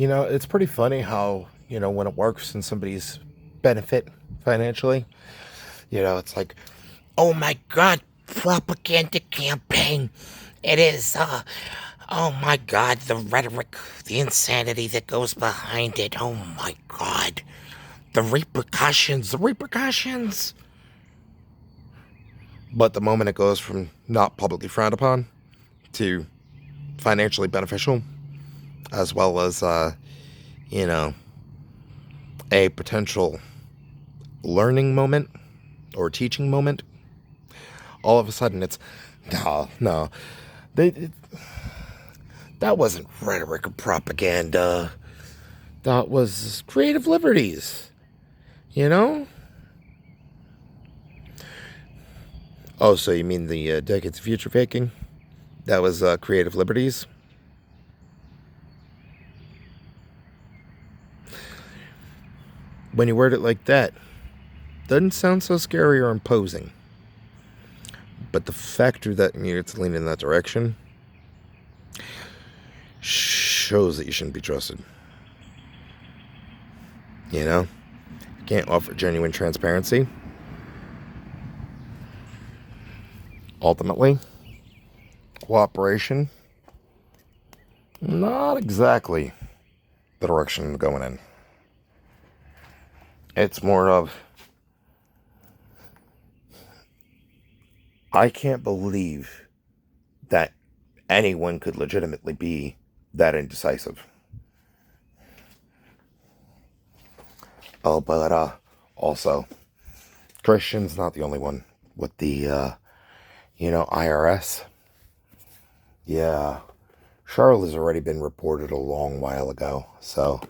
It's pretty funny how, when it works in somebody's benefit financially, it's like, oh my God, propaganda campaign. It is, oh my God, the rhetoric, the insanity that goes behind it. Oh my God, the repercussions. But the moment it goes from not publicly frowned upon to financially beneficial, as well as, you know, a potential learning moment or teaching moment, all of a sudden it's, no. They, that wasn't rhetoric or propaganda. That was creative liberties, you know? Oh, so you mean the decades of future faking? That was creative liberties? When you word it like that, doesn't sound so scary or imposing. But the factor that it's leaning in that direction shows that you shouldn't be trusted. You know? Can't offer genuine transparency. Ultimately, cooperation, not exactly the direction going in. It's more of, I can't believe that anyone could legitimately be that indecisive. Oh, but also, Christian's not the only one with the, IRS. Yeah, Charlotte has already been reported a long while ago, so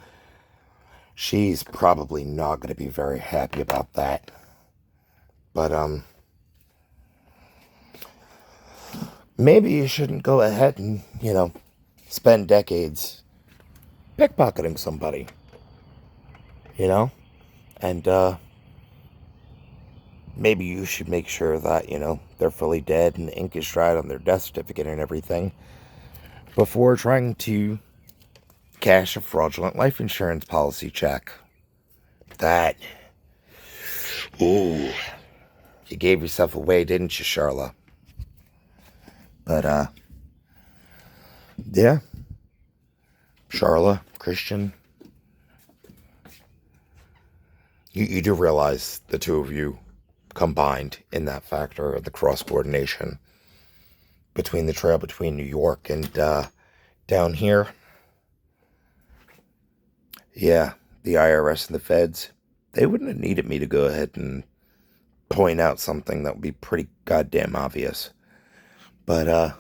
she's probably not going to be very happy about that. But, maybe you shouldn't go ahead and, spend decades pickpocketing somebody, and, maybe you should make sure that, they're fully dead and the ink is dried on their death certificate and everything before trying to cash a fraudulent life insurance policy check. That, ooh, you gave yourself away, didn't you, Charla? But, yeah, Charla, Christian, you do realize the two of you combined in that factor of the cross coordination between the trail between New York and down here. Yeah, the IRS and the feds, they wouldn't have needed me to go ahead and point out something that would be pretty goddamn obvious. But,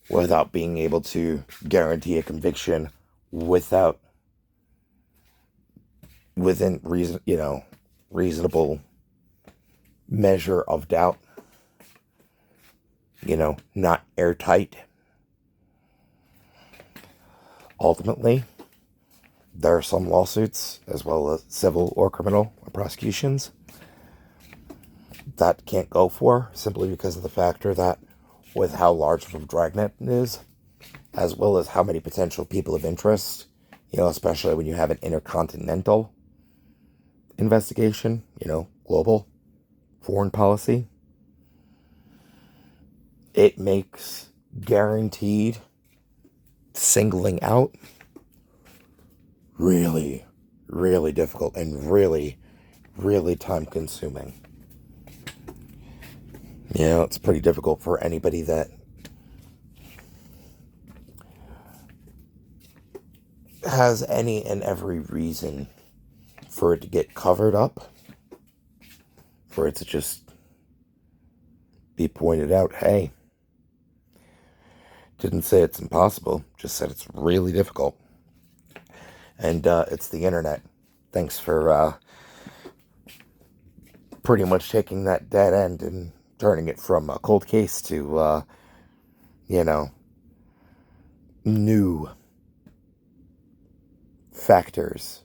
without being able to guarantee a conviction within reasonable measure of doubt, not airtight. Ultimately, there are some lawsuits, as well as civil or criminal prosecutions, that can't go for, simply because of the factor that with how large of a dragnet it is, as well as how many potential people of interest, especially when you have an intercontinental investigation, global foreign policy, it makes guaranteed singling out really, really difficult and really, really time consuming. It's pretty difficult for anybody that has any and every reason for it to get covered up, for it to just be pointed out, hey, didn't say it's impossible, just said it's really difficult. And it's the internet. Thanks for pretty much taking that dead end and turning it from a cold case to, new factors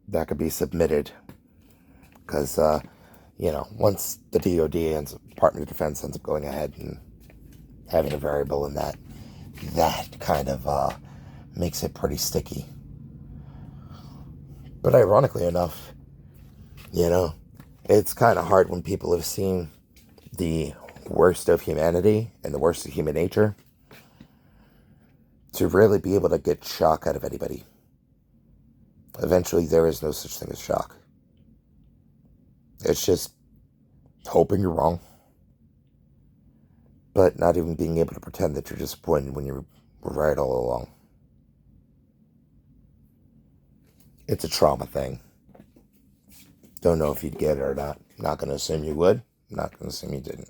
that could be submitted. Because, once the DOD Department of Defense ends up going ahead and having a variable in that kind of makes it pretty sticky. But ironically enough, it's kind of hard when people have seen the worst of humanity and the worst of human nature to really be able to get shock out of anybody. Eventually, there is no such thing as shock. It's just hoping you're wrong, but not even being able to pretend that you're disappointed when you were right all along. It's a trauma thing. Don't know if you'd get it or not. Not going to assume you would. Not going to assume you didn't.